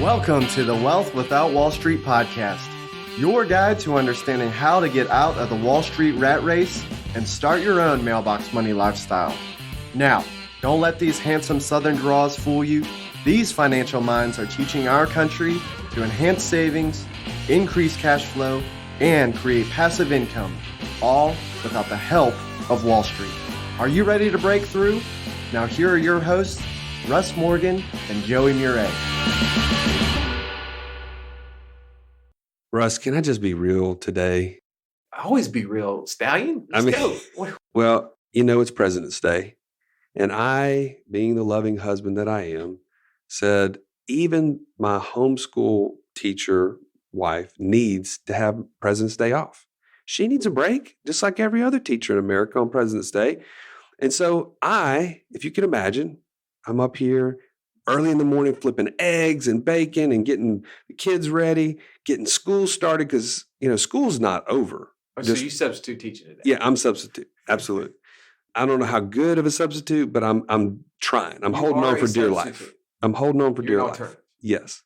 Welcome to the Wealth Without Wall Street podcast, your guide to understanding how to get out of the Wall Street rat race and start your own mailbox money lifestyle. Now, don't let these handsome Southern draws fool you. These financial minds are teaching our country to enhance savings, increase cash flow, and create passive income, all without the help of Wall Street. Are you ready to break through? Now here are your hosts, Russ Morgan and Joey Murray. Russ, can I just be real today? Always be real, Stallion. Let's go. Well, it's President's Day. And I, being the loving husband that I am, said even my homeschool teacher wife needs to have President's Day off. She needs a break, just like every other teacher in America on President's Day. And so if you can imagine, I'm up here early in the morning flipping eggs and bacon and getting the kids ready, getting school started because, school's not over. So you substitute teaching today? Yeah, I'm substitute. Absolutely. I don't know how good of a substitute, but I'm trying. I'm holding on for dear life. I'm holding on for dear life. Yes.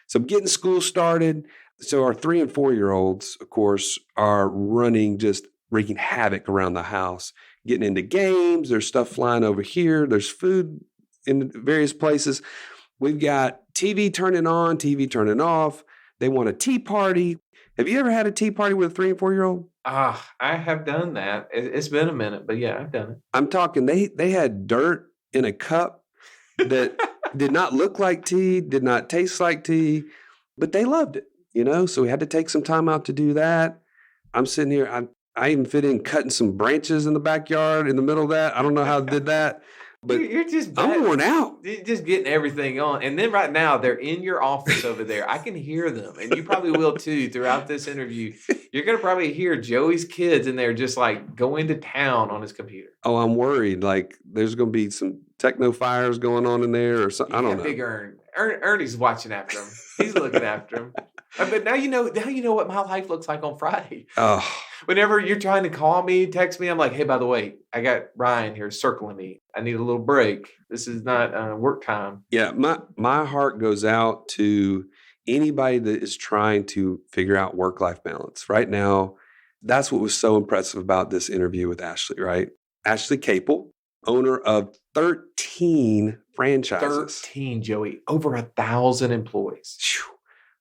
So I'm getting school started. So our 3 and 4 year olds, of course, are running, just wreaking havoc around the house, getting into games. There's stuff flying over here. There's food in various places. We've got TV turning on, TV turning off. They want a tea party. Have you ever had a tea party with a 3 and 4 year old? I have done that. It's been a minute, but yeah, I've done it. I'm talking, they had dirt in a cup that did not look like tea, did not taste like tea, but they loved it, So we had to take some time out to do that. I'm sitting here, I even fit in cutting some branches in the backyard in the middle of that. I don't know how I did that. But I'm worn out. You're just getting everything on. And then right now, they're in your office over there. I can hear them. And you probably will too throughout this interview. You're going to probably hear Joey's kids in there just like going to town on his computer. Oh, I'm worried. Like there's going to be some techno fires going on in there or something. I don't know. Big Ernie's watching after him. He's looking after him. But now you know what my life looks like on Friday. Oh. Whenever you're trying to call me, text me, I'm like, hey, by the way, I got Ryan here circling me. I need a little break. This is not work time. Yeah, my heart goes out to anybody that is trying to figure out work-life balance. Right now, that's what was so impressive about this interview with Ashley, right? Ashley Kaple, owner of 13 franchises. 13, Joey. Over 1,000 employees.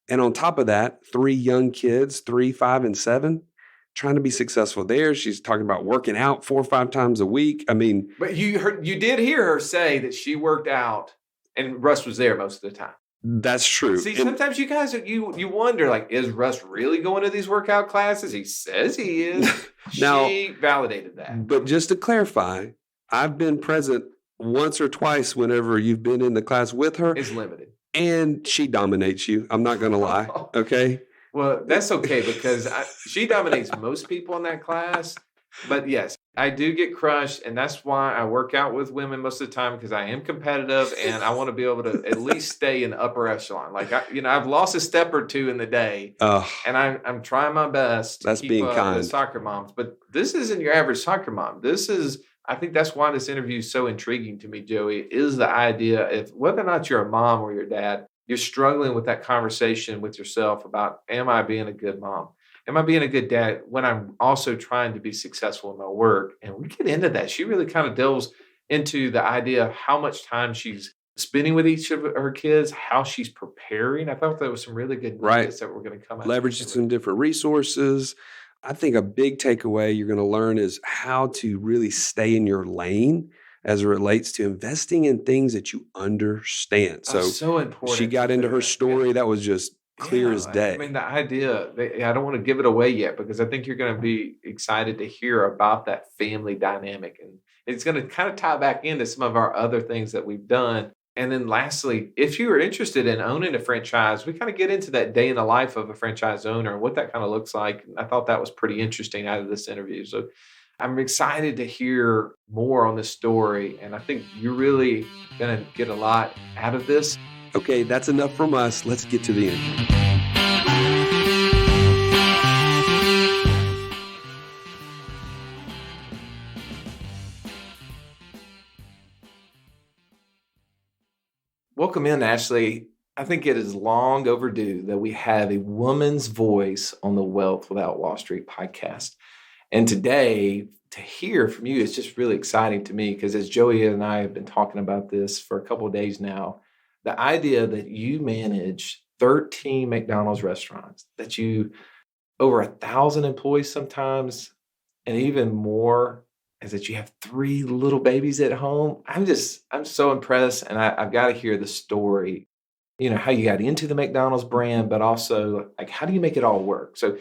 And on top of that, 3 young kids, 3, 5, and 7, trying to be successful there. She's talking about working out 4 or 5 times a week. I mean, but you did hear her say that she worked out, and Russ was there most of the time. That's true. See, sometimes you guys you wonder, like, is Russ really going to these workout classes? He says he is. Now, she validated that. But just to clarify, I've been present once or twice whenever you've been in the class with her. It's limited. And she dominates you. I'm not going to lie. Okay. Well, that's okay because she dominates most people in that class. But yes, I do get crushed. And that's why I work out with women most of the time because I am competitive and I want to be able to at least stay in the upper echelon. Like, I've lost a step or 2 in the day and I'm trying my best to keep being kind. With soccer moms. But this isn't your average soccer mom. I think that's why this interview is so intriguing to me, Joey, is the idea of whether or not you're a mom or your dad, you're struggling with that conversation with yourself about, am I being a good mom? Am I being a good dad when I'm also trying to be successful in my work? And we get into that. She really kind of delves into the idea of how much time she's spending with each of her kids, how she's preparing. I thought that was some really good nuggets that were going to come out. Leveraging some different resources. I think a big takeaway you're going to learn is how to really stay in your lane as it relates to investing in things that you understand. So important. She got into her story. That was just clear as day. I mean, the idea, I don't want to give it away yet because I think you're going to be excited to hear about that family dynamic. And it's going to kind of tie back into some of our other things that we've done. And then lastly, if you are interested in owning a franchise, we kind of get into that day in the life of a franchise owner and what that kind of looks like. I thought that was pretty interesting out of this interview. So I'm excited to hear more on this story. And I think you're really going to get a lot out of this. Okay, that's enough from us. Let's get to the interview. Welcome in, Ashley. I think it is long overdue that we have a woman's voice on the Wealth Without Wall Street podcast. And today, to hear from you is just really exciting to me because as Joey and I have been talking about this for a couple of days now, the idea that you manage 13 McDonald's restaurants, that you over 1,000 employees sometimes, and even more, is that you have 3 little babies at home. I'm so impressed, and I've got to hear the story. How you got into the McDonald's brand, but also like how do you make it all work? So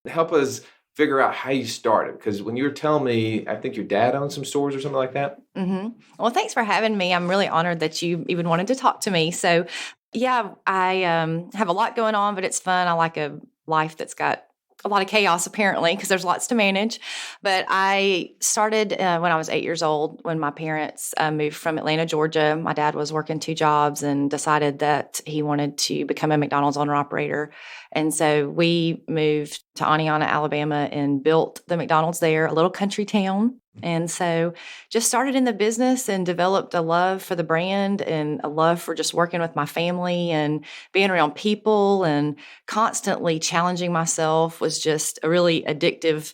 help us figure out how you started. Because when you were telling me, I think your dad owned some stores or something like that. Mm-hmm. Well, thanks for having me. I'm really honored that you even wanted to talk to me. So yeah, I have a lot going on, but it's fun. I like a life that's got a lot of chaos, apparently, because there's lots to manage. But I started when I was 8 years old, when my parents moved from Atlanta, Georgia. My dad was working 2 jobs and decided that he wanted to become a McDonald's owner-operator. And so we moved to Aniana, Alabama, and built the McDonald's there, a little country town. And so just started in the business and developed a love for the brand and a love for just working with my family and being around people and constantly challenging myself was just a really addictive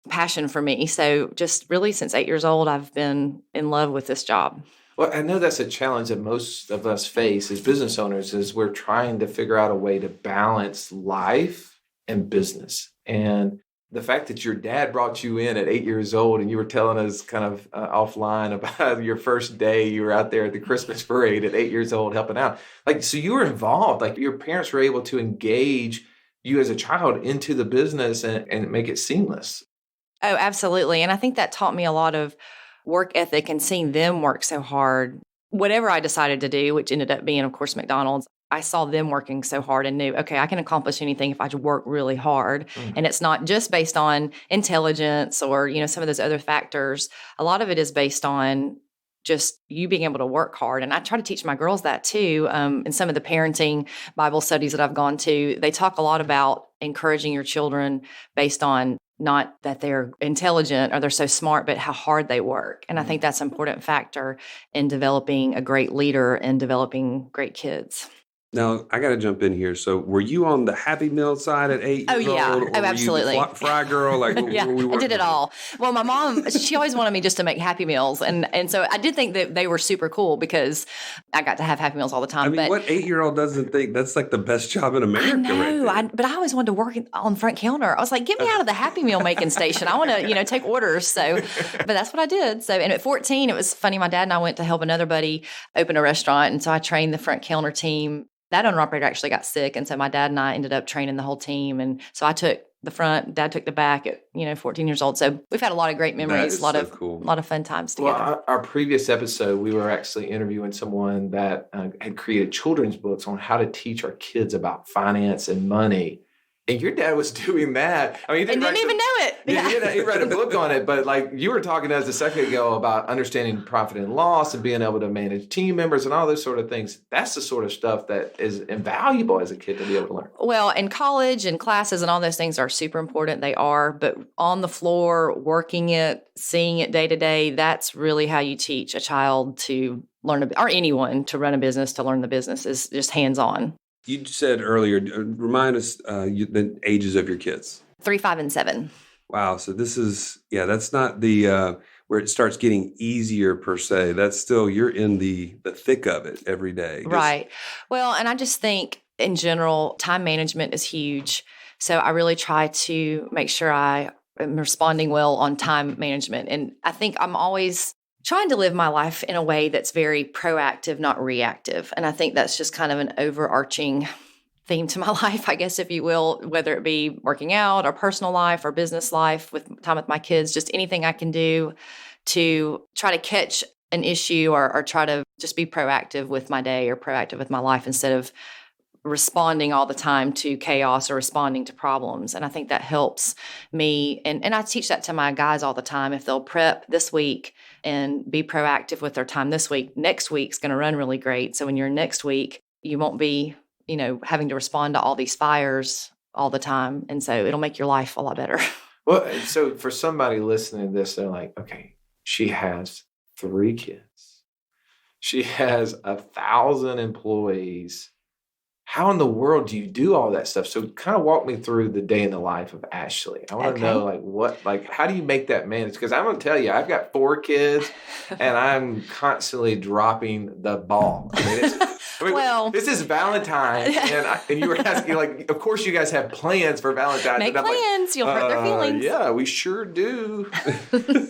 passion for me. So just really since 8 years old, I've been in love with this job. Well, I know that's a challenge that most of us face as business owners is we're trying to figure out a way to balance life and business. And the fact that your dad brought you in at 8 years old and you were telling us kind of offline about your first day, you were out there at the Christmas parade at 8 years old helping out. So you were involved, like your parents were able to engage you as a child into the business and make it seamless. Oh, absolutely. And I think that taught me a lot of work ethic and seeing them work so hard. Whatever I decided to do, which ended up being, of course, McDonald's, I saw them working so hard and knew, okay, I can accomplish anything if I work really hard. Mm-hmm. And it's not just based on intelligence or, some of those other factors. A lot of it is based on just you being able to work hard. And I try to teach my girls that too. In some of the parenting Bible studies that I've gone to, they talk a lot about encouraging your children based on not that they're intelligent or they're so smart, but how hard they work. And I think that's an important factor in developing a great leader and developing great kids. Now, I got to jump in here. So were you on the Happy Meal side at 8 years old? Oh, absolutely. Were you the fry girl? Yeah, I did it all. Well, my mom, she always wanted me just to make Happy Meals. And so I did think that they were super cool because I got to have Happy Meals all the time. I mean, what 8-year-old doesn't think that's like the best job in America? I know, right but I always wanted to work on the front counter. I was like, get me out of the Happy Meal making station. I want to, take orders. So, but that's what I did. So, and at 14, it was funny. My dad and I went to help another buddy open a restaurant. And so I trained the front counter team. That owner-operator actually got sick, and so my dad and I ended up training the whole team. And so I took the front, Dad took the back at 14 years old. So we've had a lot of great memories, a lot of fun times together. Well, our previous episode, we were actually interviewing someone that had created children's books on how to teach our kids about finance and money. And your dad was doing that. I mean, he didn't even know it. Yeah, he read a book on it. But like you were talking to us a second ago about understanding profit and loss and being able to manage team members and all those sort of things. That's the sort of stuff that is invaluable as a kid to be able to learn. Well, and college and classes and all those things are super important. They are. But on the floor, working it, seeing it day to day, that's really how you teach a child to learn, or anyone to run a business, to learn the business is just hands-on. You said earlier, remind us the ages of your kids. 3, 5, and 7. Wow. So this is, that's not the where it starts getting easier per se. That's still, you're in the thick of it every day. Right. Well, and I just think in general, time management is huge. So I really try to make sure I am responding well on time management. And I think I'm always trying to live my life in a way that's very proactive, not reactive. And I think that's just kind of an overarching theme to my life, I guess, if you will, whether it be working out or personal life or business life with time with my kids, just anything I can do to try to catch an issue or try to just be proactive with my day or proactive with my life instead of responding all the time to chaos or responding to problems. And I think that helps me. And I teach that to my guys all the time. If they'll prep this week and be proactive with their time this week, next week's going to run really great. So when you're next week, you won't be, having to respond to all these fires all the time. And so it'll make your life a lot better. Well, so for somebody listening to this, they're like, okay, she has 3 kids. She has 1,000 employees. how in the world do you do all that stuff? So kind of walk me through the day in the life of Ashley. I want to know how do you make that manage? Because I'm going to tell you, I've got 4 kids and I'm constantly dropping the ball. This is Valentine's and you were asking of course you guys have plans for Valentine's. Make plans. You'll hurt their feelings. Yeah, we sure do.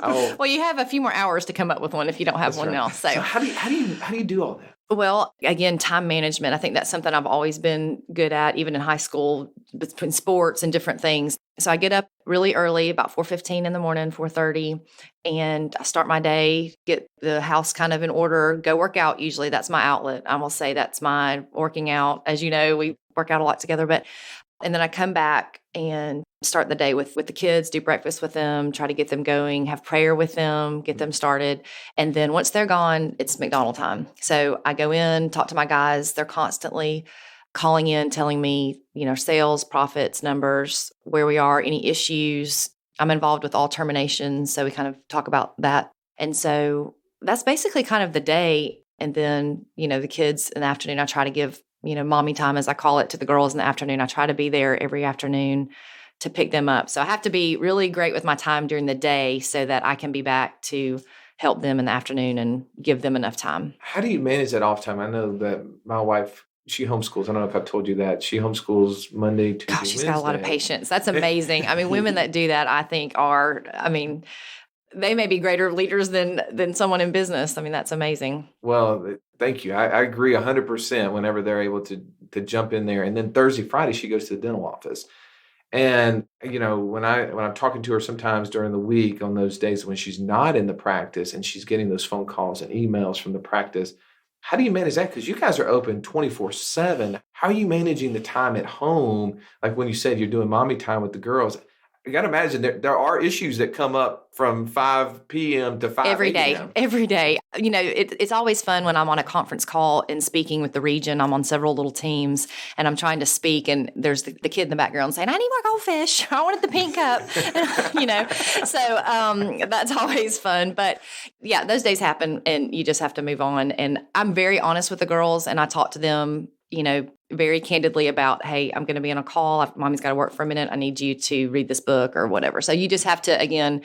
Well, you have a few more hours to come up with one if you don't have one now. So how do you do all that? Well, again, time management. I think that's something I've always been good at, even in high school, between sports and different things. So I get up really early, about 4:15 in the morning, 4:30, and I start my day, get the house kind of in order, go work out. Usually that's my outlet. I will say that's my working out. As you know, we work out a lot together, and then I come back and start the day with the kids, do breakfast with them, try to get them going, have prayer with them, get them started. And then once they're gone, it's McDonald time. So I go in, talk to my guys. They're constantly calling in, telling me, sales, profits, numbers, where we are, any issues. I'm involved with all terminations. So we kind of talk about that. And so that's basically kind of the day. And then, the kids in the afternoon, I try to give mommy time, as I call it, to the girls in the afternoon. I try to be there every afternoon to pick them up. So I have to be really great with my time during the day so that I can be back to help them in the afternoon and give them enough time. How do you manage that off time? I know that my wife, she homeschools. I don't know if I've told you that. She homeschools Monday, Tuesday, Gosh, she's Wednesday. got a lot of patience. That's amazing. Women that do that, I think they may be greater leaders than someone in business. That's amazing. Well, thank you. I agree 100% whenever they're able to jump in there. And then Thursday, Friday, she goes to the dental office. And, when I'm talking to her sometimes during the week on those days when she's not in the practice and she's getting those phone calls and emails from the practice, how do you manage that? Because you guys are open 24/7. How are you managing the time at home? Like when you said you're doing mommy time with the girls, you got to imagine there are issues that come up from 5 p.m. to 5 every day. a.m. Every day. It's always fun when I'm on a conference call and speaking with the region. I'm on several little teams and I'm trying to speak and there's the kid in the background saying, I need more goldfish. I wanted the pink cup. So that's always fun. But yeah, those days happen and you just have to move on. And I'm very honest with the girls and I talk to them, very candidly about, hey, I'm going to be on a call. Mommy's got to work for a minute. I need you to read this book or whatever. So you just have to, again,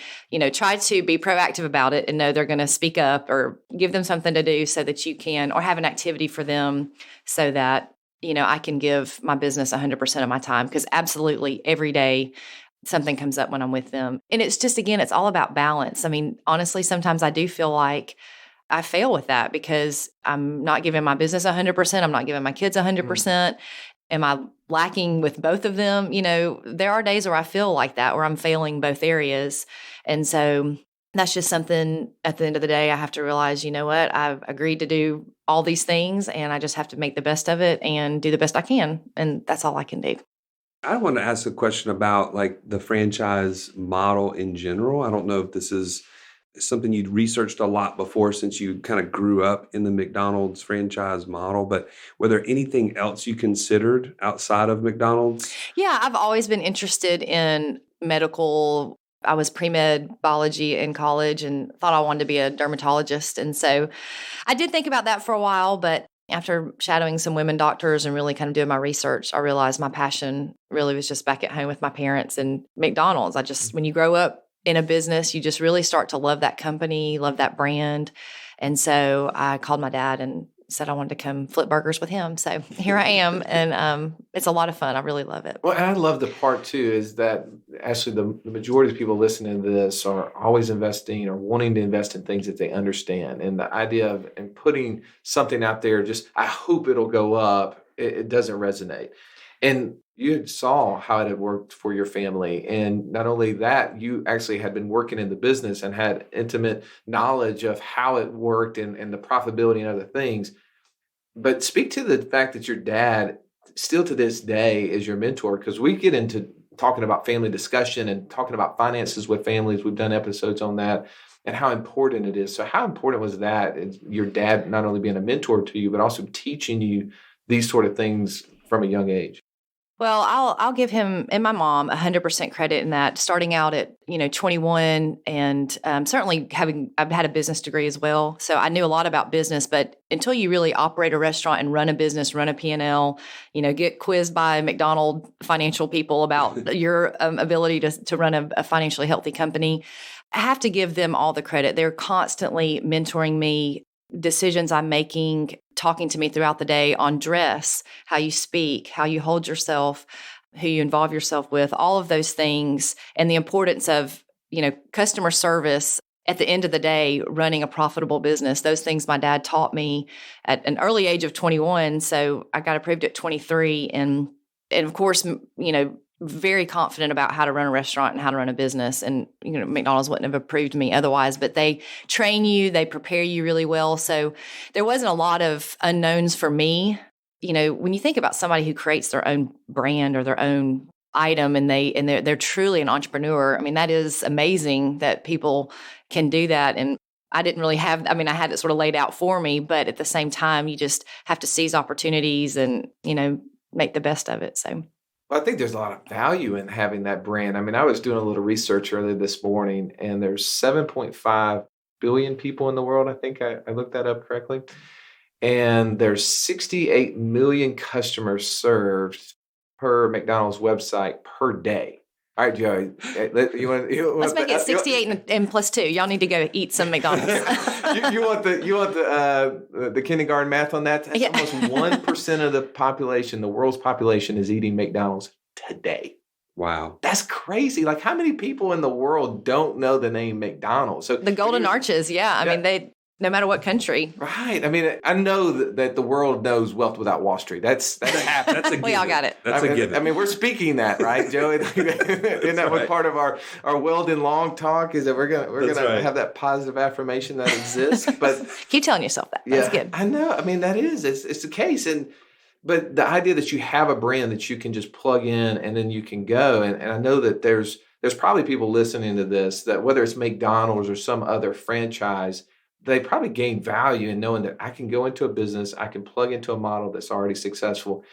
try to be proactive about it and know they're going to speak up or give them something to do so that you can, or have an activity for them so that, I can give my business 100% of my time. Because absolutely every day something comes up when I'm with them. And it's just, again, it's all about balance. Honestly, sometimes I do feel like I fail with that because I'm not giving my business 100%. I'm not giving my kids 100%. Am I lacking with both of them? There are days where I feel like that, where I'm failing both areas. And so that's just something at the end of the day, I have to realize, I've agreed to do all these things and I just have to make the best of it and do the best I can. And that's all I can do. I want to ask a question about the franchise model in general. I don't know if this is something you'd researched a lot before since you kind of grew up in the McDonald's franchise model, but were there anything else you considered outside of McDonald's? Yeah, I've always been interested in medical. I was pre-med biology in college and thought I wanted to be a dermatologist. And so I did think about that for a while, but after shadowing some women doctors and really kind of doing my research, I realized my passion really was just back at home with my parents and McDonald's. When you grow up in a business, you just really start to love that company, love that brand. And so I called my dad and said I wanted to come flip burgers with him. So here I am. And it's a lot of fun. I really love it. Well, and I love the part too, is that actually the majority of people listening to this are always investing or wanting to invest in things that they understand. And the idea of and putting something out there, just, I hope it'll go up, it doesn't resonate. And you saw how it had worked for your family. And not only that, you actually had been working in the business and had intimate knowledge of how it worked and the profitability and other things. But speak to the fact that your dad still to this day is your mentor, because we get into talking about family discussion and talking about finances with families. We've done episodes on that and how important it is. So how important was that, your dad not only being a mentor to you, but also teaching you these sort of things from a young age? Well, I'll give him and my mom 100% credit in that. Starting out at 21, and certainly I've had a business degree as well, so I knew a lot about business. But until you really operate a restaurant and run a business, run a P&L, get quizzed by McDonald financial people about your ability to run a financially healthy company, I have to give them all the credit. They're constantly mentoring me. Decisions I'm making, talking to me throughout the day on dress, how you speak, how you hold yourself, who you involve yourself with, all of those things, and the importance of, customer service at the end of the day, running a profitable business. Those things my dad taught me at an early age of 21. So I got approved at 23. And of course, very confident about how to run a restaurant and how to run a business. And, McDonald's wouldn't have approved me otherwise, but they train you, they prepare you really well. So there wasn't a lot of unknowns for me. When you think about somebody who creates their own brand or their own item and they're truly an entrepreneur, I mean, that is amazing that people can do that. And I didn't really I had it sort of laid out for me, but at the same time, you just have to seize opportunities and, make the best of it. So. Well, I think there's a lot of value in having that brand. I mean, I was doing a little research earlier this morning, and there's 7.5 billion people in the world. I think I looked that up correctly. And there's 68 million customers served per McDonald's website per day. All right, Joey, let's make it 68 and plus 2. Y'all need to go eat some McDonald's. you want the kindergarten math on that? That's almost 1% of the population, the world's population, is eating McDonald's today. Wow, that's crazy. Like, how many people in the world don't know the name McDonald's? So the Golden Arches, I mean, they. No matter what country. Right. I mean, I know that the world knows Wealth Without Wall Street. That's a given. We all got it. That's a given. I mean, we're speaking that, right, Joey? Isn't that what part of our Weldon Long talk is, that we're gonna have that positive affirmation that exists? But keep telling yourself that. That's good. I know. I mean, that is. It's the case. But the idea that you have a brand that you can just plug in and then you can go. And I know that there's probably people listening to this that, whether it's McDonald's or some other franchise, they probably gain value in knowing that I can go into a business, I can plug into a model that's already successful.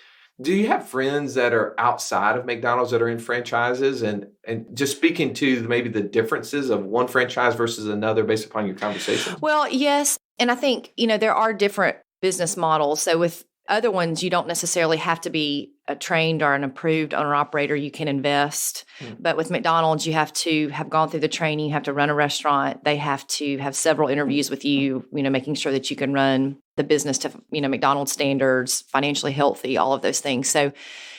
Do you have friends that are outside of McDonald's that are in franchises? And just speaking to maybe the differences of one franchise versus another based upon your conversation? Well, yes. And I think, there are different business models. So with other ones, you don't necessarily have to be a trained or an approved owner-operator. You can invest. But with McDonald's, you have to have gone through the training. You have to run a restaurant. They have to have several interviews with you, making sure that you can run the business to, McDonald's standards, financially healthy, all of those things. So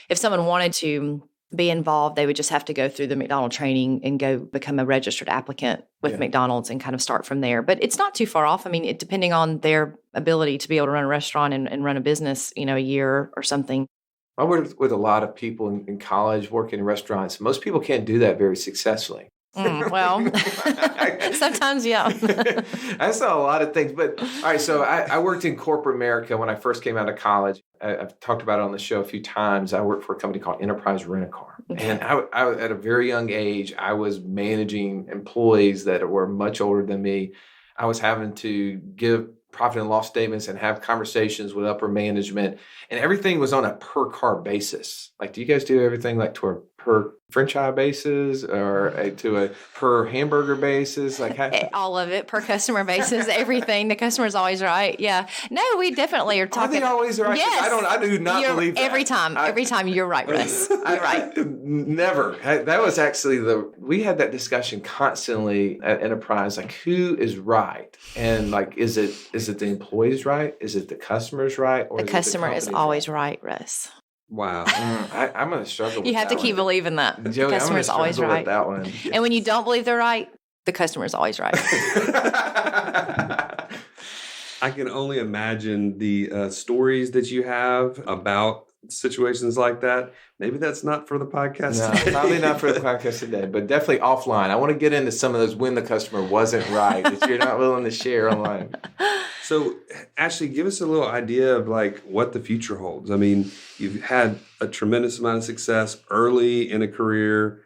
if someone wanted to be involved, they would just have to go through the McDonald's training and go become a registered applicant with McDonald's and kind of start from there. But it's not too far off. I mean, depending on their ability to be able to run a restaurant and run a business, a year or something. I worked with a lot of people in college working in restaurants. Most people can't do that very successfully. Well, sometimes, yeah. I saw a lot of things. But all right, so I worked in corporate America when I first came out of college. I've talked about it on the show a few times. I worked for a company called Enterprise Rent-A-Car. Okay. And I, at a very young age, I was managing employees that were much older than me. I was having to give profit and loss statements and have conversations with upper management. And everything was on a per car basis. Like, do you guys do everything like to a per franchise basis or to a per hamburger basis? Like all of it, per customer basis, everything. The customer's always right. Yeah. No, we definitely are talking. Are they always right? Yes. I do not believe that. Every time you're right, Russ. You're right. Never. That was actually we had that discussion constantly at Enterprise, like, who is right? And like, is it the employees right? Is it the customers right? Or the customer is always right, Russ. Wow. I'm going to struggle with that. You have to keep believing that. Joey, the customer is always right. With that one. Yes. And when you don't believe they're right, the customer is always right. I can only imagine the stories that you have about situations like that. Maybe that's not for the podcast today. Probably not for the podcast today, but definitely offline. I want to get into some of those when the customer wasn't right that you're not willing to share online. So, Ashley, give us a little idea of like what the future holds. I mean, you've had a tremendous amount of success early in a career.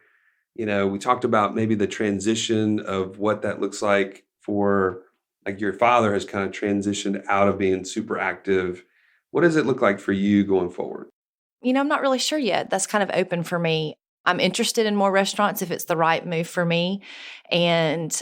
We talked about maybe the transition of what that looks like for, like, your father has kind of transitioned out of being super active. What does it look like for you going forward? I'm not really sure yet. That's kind of open for me. I'm interested in more restaurants if it's the right move for me. And,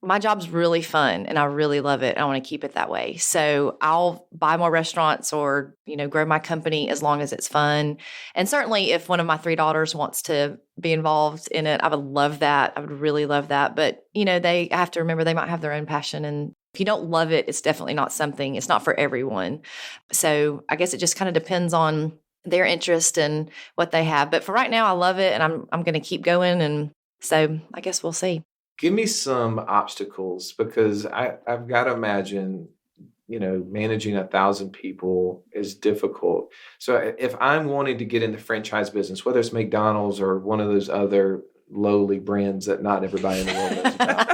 my job's really fun and I really love it. I want to keep it that way. So I'll buy more restaurants or, grow my company as long as it's fun. And certainly if one of my 3 daughters wants to be involved in it, I would love that. I would really love that. But, they have to remember they might have their own passion. And if you don't love it, it's definitely it's not for everyone. So I guess it just kind of depends on their interest and what they have. But for right now, I love it and I'm going to keep going. And so I guess we'll see. Give me some obstacles because I've got to imagine, managing 1,000 people is difficult. So if I'm wanting to get into franchise business, whether it's McDonald's or one of those other lowly brands that not everybody in the world knows about.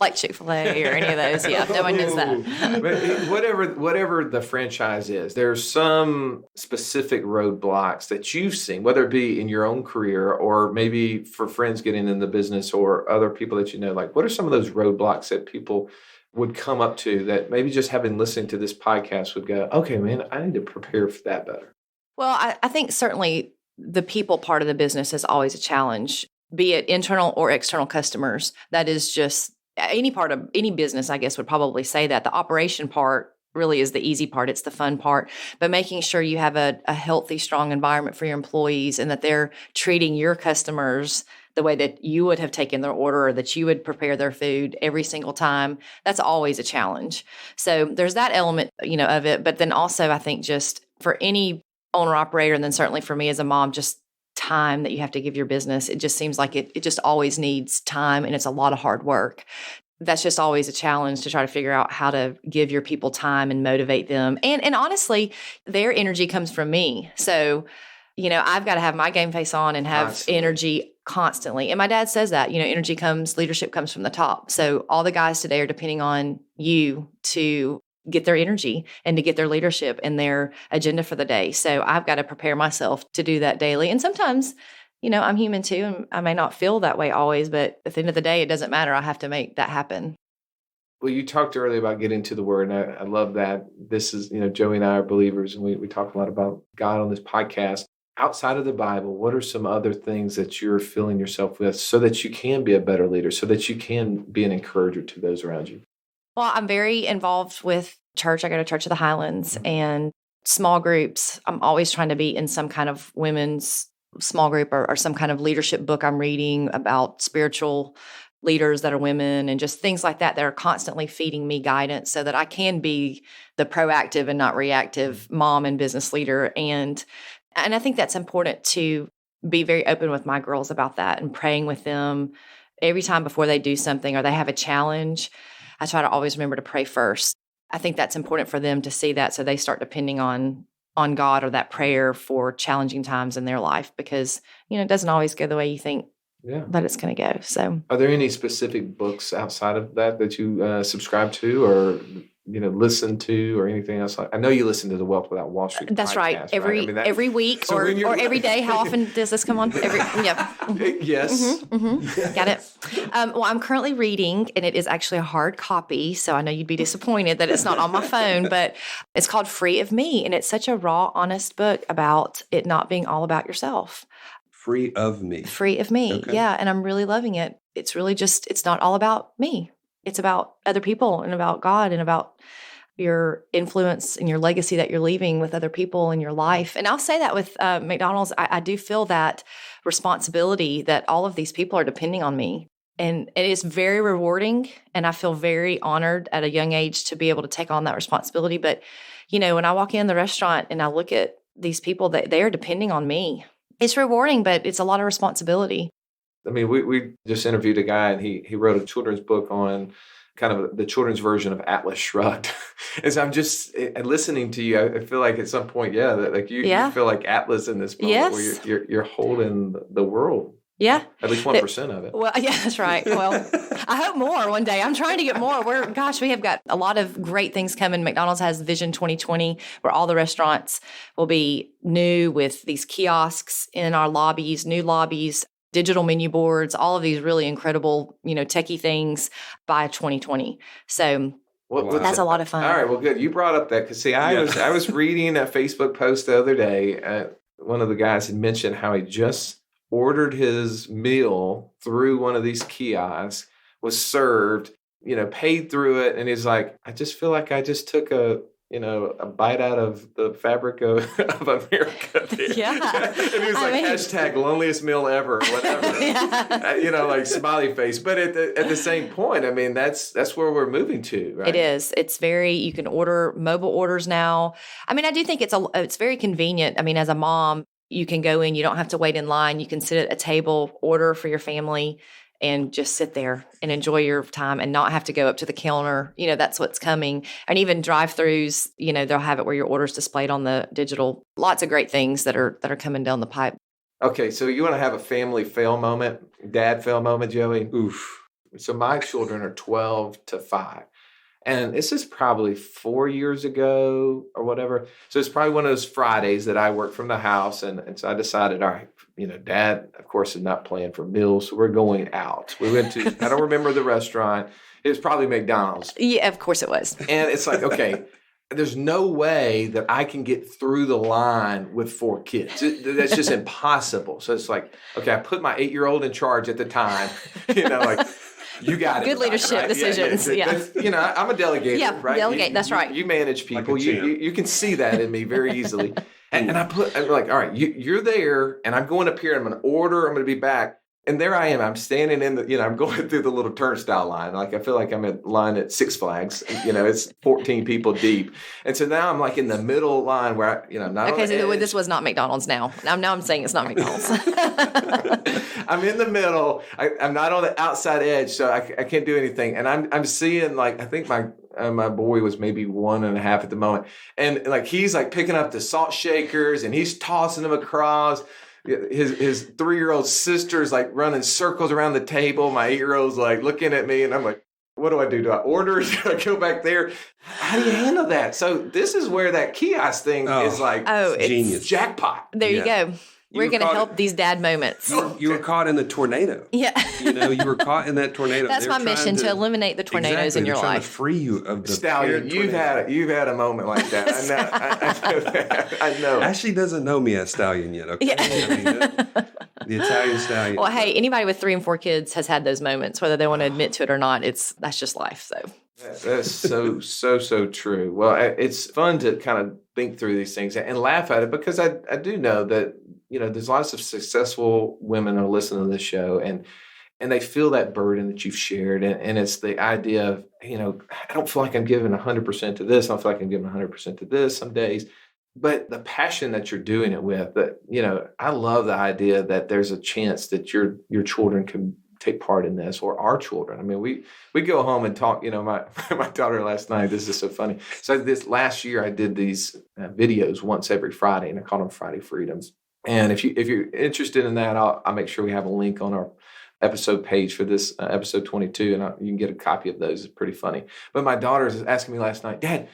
Like Chick-fil-A or any of those. Yeah, no one knows that. But whatever the franchise is, there's some specific roadblocks that you've seen, whether it be in your own career or maybe for friends getting in the business or other people that like, what are some of those roadblocks that people would come up to that maybe just having listened to this podcast would go, okay, man, I need to prepare for that better? Well, I think certainly the people part of the business is always a challenge, be it internal or external customers. That is just any part of any business, I guess, would probably say that. The operation part really is the easy part. It's the fun part. But making sure you have a healthy, strong environment for your employees and that they're treating your customers the way that you would have taken their order or that you would prepare their food every single time, that's always a challenge. So there's that element, of it. But then also, I think just for any owner operator, and then certainly for me as a mom, just time that you have to give your business. It just seems like it just always needs time and it's a lot of hard work. That's just always a challenge to try to figure out how to give your people time and motivate them. And honestly, their energy comes from me. So, I've got to have my game face on and have energy constantly. And my dad says that, leadership comes from the top. So all the guys today are depending on you to get their energy and to get their leadership and their agenda for the day. So I've got to prepare myself to do that daily. And sometimes, I'm human too, and I may not feel that way always, but at the end of the day, it doesn't matter. I have to make that happen. Well, you talked earlier about getting to the Word, and I love that. This is, Joey and I are believers, and we talk a lot about God on this podcast. Outside of the Bible, what are some other things that you're filling yourself with so that you can be a better leader, so that you can be an encourager to those around you? Well, I'm very involved with church. I go to Church of the Highlands and small groups. I'm always trying to be in some kind of women's small group or some kind of leadership book I'm reading about spiritual leaders that are women and just things like that are constantly feeding me guidance so that I can be the proactive and not reactive mom and business leader. And I think that's important to be very open with my girls about that and praying with them every time before they do something or they have a challenge. I try to always remember to pray first. I think that's important for them to see that so they start depending on God or that prayer for challenging times in their life because, it doesn't always go the way you think that it's going to go. So, are there any specific books outside of that you subscribe to or, listen to or anything else? I know you listen to the Wealth Without Wall Street That's podcast, right. Every week so or every day. How often does this come on? Yes. Got it. Well, I'm currently reading, and it is actually a hard copy, so I know you'd be disappointed that it's not on my phone, but it's called Free of Me, and it's such a raw, honest book about it not being all about yourself. Free of Me. Free of Me, okay. Yeah, and I'm really loving it. It's really it's not all about me. It's about other people and about God and about your influence and your legacy that you're leaving with other people in your life. And I'll say that with McDonald's, I do feel that responsibility that all of these people are depending on me. And it is very rewarding. And I feel very honored at a young age to be able to take on that responsibility. But, when I walk in the restaurant and I look at these people, that they are depending on me. It's rewarding, but it's a lot of responsibility. I mean, we just interviewed a guy and he wrote a children's book on kind of the children's version of Atlas Shrugged. As I'm just listening to you, I feel like at some point, that like you feel like Atlas in this moment where you're holding the world. Yeah. At least 1% of it. Well, yeah, that's right. Well, I hope more one day. I'm trying to get more. We have got a lot of great things coming. McDonald's has Vision 2020 where all the restaurants will be new with these kiosks in our lobbies, new lobbies, digital menu boards, all of these really incredible, techie things by 2020. So that's a lot of fun. All right. Well, good. You brought up that because I was reading a Facebook post the other day. one of the guys had mentioned how he just ordered his meal through one of these kiosks, was served, paid through it. And he's like, I just feel like I just took a bite out of the fabric of America there. Yeah. And he was like, hashtag loneliest meal ever, or whatever. Yeah. Like smiley face. But at the same point, I mean, that's where we're moving to, right? It is. It's you can order mobile orders now. I mean, I do think it's very convenient. I mean, as a mom, you can go in, you don't have to wait in line. You can sit at a table, order for your family, and just sit there and enjoy your time and not have to go up to the counter. That's what's coming. And even drive-throughs, they'll have it where your order's displayed on the digital. Lots of great things that are coming down the pipe. Okay, so you want to have a family fail moment, dad fail moment, Joey? Oof. So my children are 12 to 5. And this is probably 4 years ago or whatever. So it's probably one of those Fridays that I work from the house. And so I decided, all right, Dad, of course, is not playing for meals. So we're going out. We went to, I don't remember the restaurant. It was probably McDonald's. Yeah, of course it was. And it's like, okay, there's no way that I can get through the line with 4 kids. That's just impossible. So it's like, okay, I put my 8-year-old in charge at the time, you got it. Good leadership right? decisions. Yeah. I'm a delegator, yeah, right? Delegate. That's right. You manage people. You can see that in me very easily. And I'm like, all right, you're there, and I'm going up here. I'm going to order. I'm going to be back. And there I am. I'm standing in I'm going through the little turnstile line. Like I feel like I'm in line at Six Flags. It's 14 people deep. And so now I'm like in the middle line where I'm not. Okay, so this was not McDonald's now. Now I'm saying it's not McDonald's. I'm in the middle. I'm not on the outside edge, so I can't do anything. And I'm seeing I think my boy was maybe 1.5 at the moment, and he's picking up the salt shakers and he's tossing them across. His 3-year-old sister's running circles around the table. My 8-year-old's looking at me, and I'm like, what do I do? Do I order? Do I go back there? How do you handle that? So this is where that kiosk thing is genius. Jackpot. There you go. We're going to help these dad moments. You were caught in the tornado. Yeah. You were caught in that tornado. That's my mission, to eliminate the tornadoes in your life. To free you of the Stallion. You've had a moment like that. I know that. I know. Ashley doesn't know me as Stallion yet. Okay. Yeah. The Italian Stallion. Well, hey, anybody with 3 and 4 kids has had those moments, whether they want to admit to it or not. That's just life. So. That's so true. Well, it's fun to kind of think through these things and laugh at it, because I do know that there's lots of successful women who are listening to this show, and they feel that burden that you've shared, and it's the idea of I don't feel like I'm giving 100% to this. I don't feel like I'm giving 100% to this some days. But the passion that you're doing it with, that I love the idea that there's a chance that your children can take part in this, or our children. I mean, we go home and talk. My daughter last night. This is so funny. So this last year, I did these videos once every Friday, and I called them Friday Freedoms. And if you're interested in that, I'll make sure we have a link on our episode page for this episode 22, and you can get a copy of those. It's pretty funny. But my daughter is asking me last night, Dad,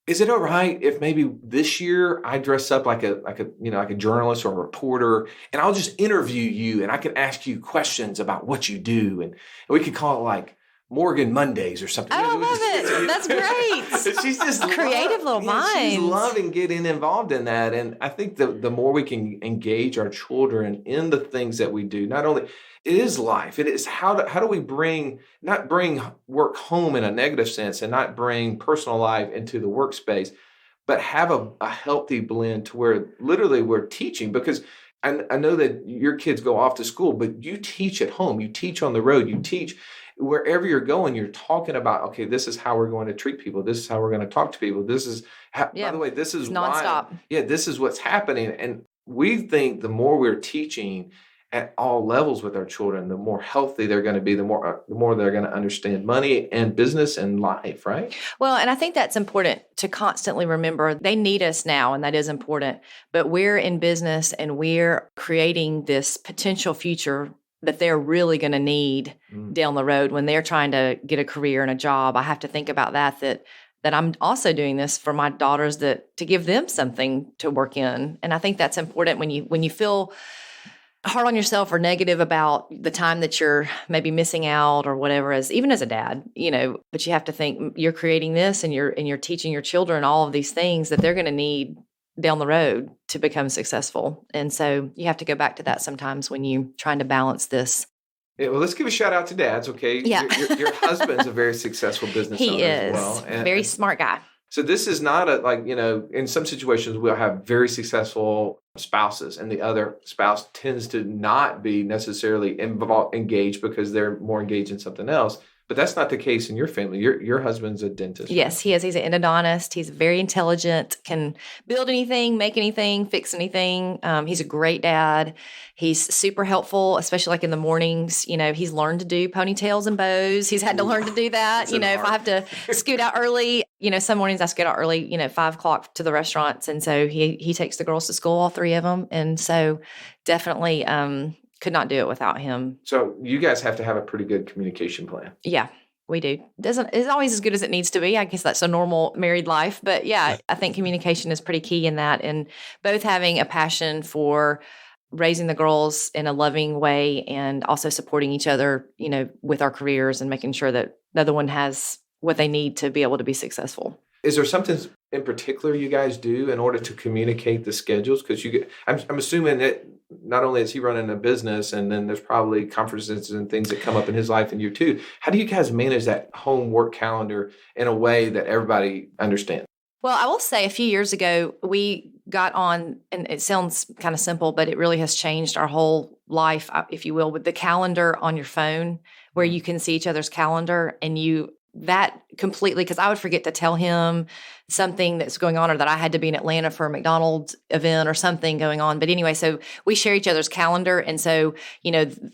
is it all right if maybe this year I dress up like a journalist or a reporter, and I'll just interview you, and I can ask you questions about what you do, and we could call it Morgan Mondays or something. Oh, I love it. That's great. She's just creative little mind. She's loving getting involved in that. And I think the more we can engage our children in the things that we do, not only it is life, it is how do we not bring work home in a negative sense, and not bring personal life into the workspace, but have a healthy blend to where literally we're teaching. Because I know that your kids go off to school, but you teach at home, you teach on the road, you teach wherever you're going. You're talking about, okay, this is how we're going to treat people. This is how we're going to talk to people. This is how, by the way, this is nonstop. This is what's happening. And we think the more we're teaching at all levels with our children, the more healthy they're going to be, the more they're going to understand money and business and life, right? Well, and I think that's important to constantly remember. They need us now, and that is important. But we're in business, and we're creating this potential future that they're really going to need down the road when they're trying to get a career and a job. I have to think about that I'm also doing this for my daughters, to give them something to work in. And I think that's important when you feel hard on yourself or negative about the time that you're maybe missing out or whatever, even as a dad, but you have to think you're creating this, and you're teaching your children all of these things that they're going to need down the road to become successful. And so you have to go back to that sometimes when you're trying to balance this. Yeah, well, let's give a shout out to dads, okay? Yeah. Your husband's a very successful business owner as well. He is. Very smart guy. So this is not in some situations we'll have very successful spouses and the other spouse tends to not be necessarily engaged because they're more engaged in something else. But that's not the case in your family. Your husband's a dentist. Yes, right? he is. He's an endodontist. He's very intelligent, can build anything, make anything, fix anything. He's a great dad. He's super helpful, especially like in the mornings. He's learned to do ponytails and bows. He's had to learn to do that. If I have to scoot out early, some mornings I scoot out early, 5:00 to the restaurants. And so he takes the girls to school, all three of them. And so definitely could not do it without him. So you guys have to have a pretty good communication plan. Yeah, we do. It's always as good as it needs to be. I guess that's a normal married life. But yeah, I think communication is pretty key in that. And both having a passion for raising the girls in a loving way and also supporting each other, with our careers and making sure that the other one has what they need to be able to be successful. Is there something in particular you guys do in order to communicate the schedules? Because I'm assuming that not only is he running a business, and then there's probably conferences and things that come up in his life and you too. How do you guys manage that home work calendar in a way that everybody understands? Well, I will say a few years ago, we got on, and it sounds kind of simple, but it really has changed our whole life, if you will, with the calendar on your phone where you can see each other's calendar and that completely, because I would forget to tell him something that's going on or that I had to be in Atlanta for a McDonald event or something going on. But anyway, so we share each other's calendar. And so,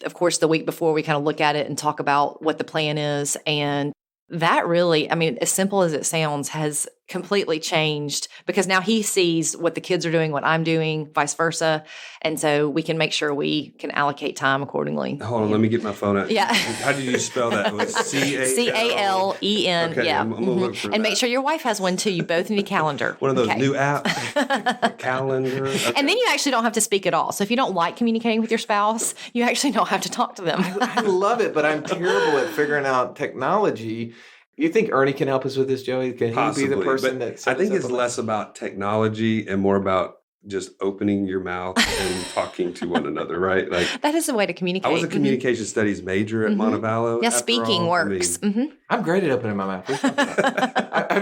of course, the week before we kind of look at it and talk about what the plan is. And that really, as simple as it sounds, has completely changed because now he sees what the kids are doing, what I'm doing, vice versa. And so we can make sure we can allocate time accordingly. Hold on, let me get my phone out. Yeah. How did you spell that? Calen. Okay, yeah. I'm gonna look for that. And make sure your wife has one too. You both need a calendar. One of those new apps, calendar. Okay. And then you actually don't have to speak at all. So if you don't like communicating with your spouse, you actually don't have to talk to them. I love it, but I'm terrible at figuring out technology. You think Ernie can help us with this, Joey? Can Possibly, he be the person that I think it's less about technology and more about just opening your mouth and talking to one another, right? Like that is a way to communicate. I was a communication studies major at Montevallo. Yeah, speaking works. I'm great at opening my mouth.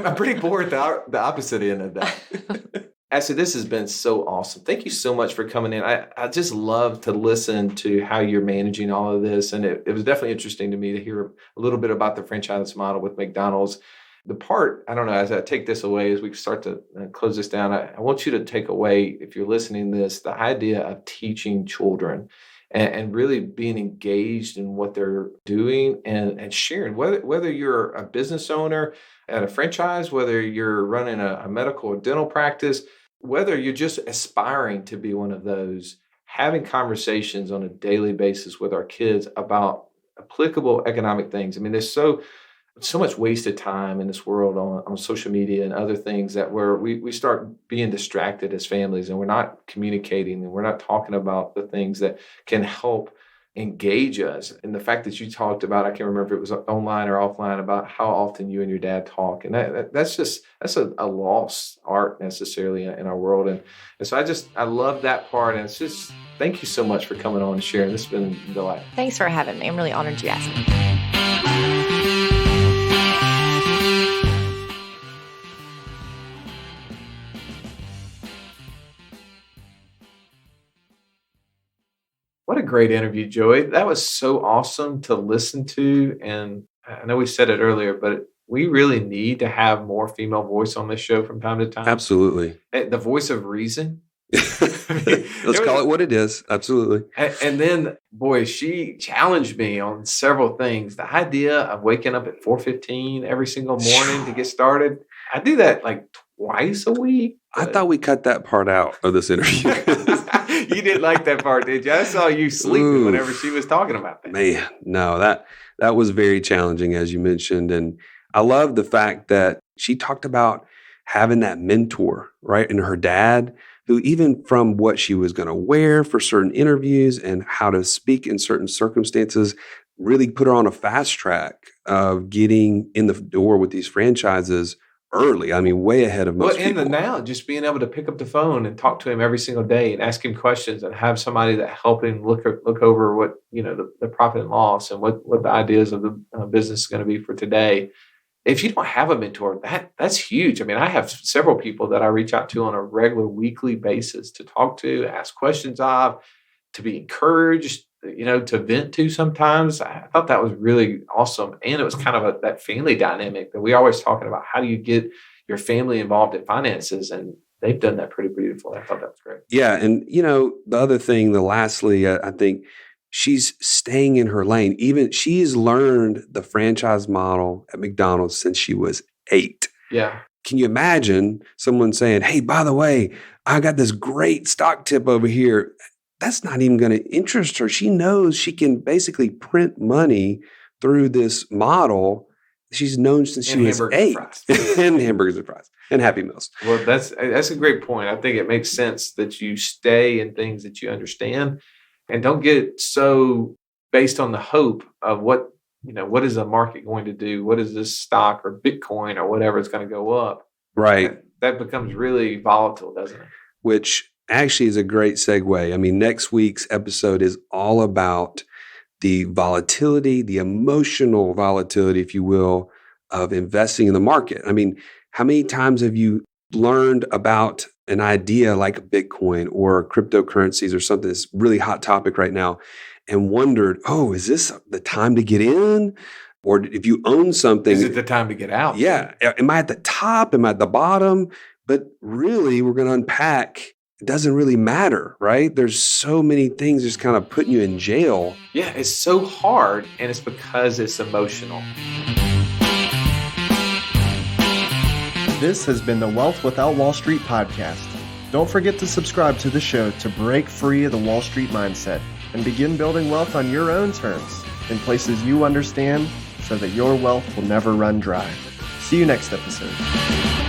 I'm pretty poor at the opposite end of that. Ashley, this has been so awesome. Thank you so much for coming in. I just love to listen to how you're managing all of this. And it was definitely interesting to me to hear a little bit about the franchise model with McDonald's. The part, I don't know, as I take this away, as we start to close this down, I want you to take away, if you're listening to this, the idea of teaching children and really being engaged in what they're doing and sharing, whether you're a business owner at a franchise, whether you're running a medical or dental practice, whether you're just aspiring to be one of those, having conversations on a daily basis with our kids about applicable economic things. There's so much wasted time in this world on social media and other things that we start being distracted as families and we're not communicating and we're not talking about the things that can help engage us. And the fact that you talked about, I can't remember if it was online or offline, about how often you and your dad talk. And that's a lost art necessarily in our world. And so I love that part. And it's just, thank you so much for coming on and sharing. This has been a delight. Thanks for having me. I'm really honored you asked me. What a great interview, Joey. That was so awesome to listen to. And I know we said it earlier, but we really need to have more female voice on this show from time to time. Absolutely. The voice of reason. Let's call it what it is. Absolutely. And then, boy, she challenged me on several things. The idea of waking up at 4:15 every single morning to get started. I do that like twice a week. I thought we cut that part out of this interview. You didn't like that part, did you? I saw you sleeping whenever she was talking about that. Man, no, that was very challenging, as you mentioned. And I love the fact that she talked about having that mentor, right? And her dad, who even from what she was going to wear for certain interviews and how to speak in certain circumstances, really put her on a fast track of getting in the door with these franchises early. I mean, way ahead of most people. Well, and now just being able to pick up the phone and talk to him every single day and ask him questions and have somebody that help him look over what, the profit and loss and what the ideas of the business is going to be for today. If you don't have a mentor, that's huge. I mean, I have several people that I reach out to on a regular weekly basis to talk to, ask questions of, to be encouraged, to vent to sometimes. I thought that was really awesome. And it was kind of that family dynamic that we always talking about. How do you get your family involved in finances? And they've done that pretty beautiful. I thought that was great. Yeah. And, the other thing, lastly, I think she's staying in her lane. Even she's learned the franchise model at McDonald's since she was 8. Yeah. Can you imagine someone saying, hey, by the way, I got this great stock tip over here. That's not even going to interest her. She knows she can basically print money through this model. She's known since she was 8. And hamburgers and fries and Happy Meals. Well, that's a great point. I think it makes sense that you stay in things that you understand and don't get so based on the hope of what is the market going to do? What is this stock or Bitcoin or whatever is going to go up? Right. That becomes really volatile, doesn't it? Which actually is a great segue. I mean, next week's episode is all about the volatility, the emotional volatility, if you will, of investing in the market. I mean, how many times have you learned about an idea like Bitcoin or cryptocurrencies or something that's really hot topic right now and wondered, oh, is this the time to get in? Or if you own something, is it the time to get out? Yeah. Am I at the top? Am I at the bottom? But really, we're going to unpack. It doesn't really matter, right? There's so many things just kind of putting you in jail. Yeah, it's so hard, and it's because it's emotional. This has been the Wealth Without Wall Street podcast. Don't forget to subscribe to the show to break free of the Wall Street mindset and begin building wealth on your own terms in places you understand so that your wealth will never run dry. See you next episode.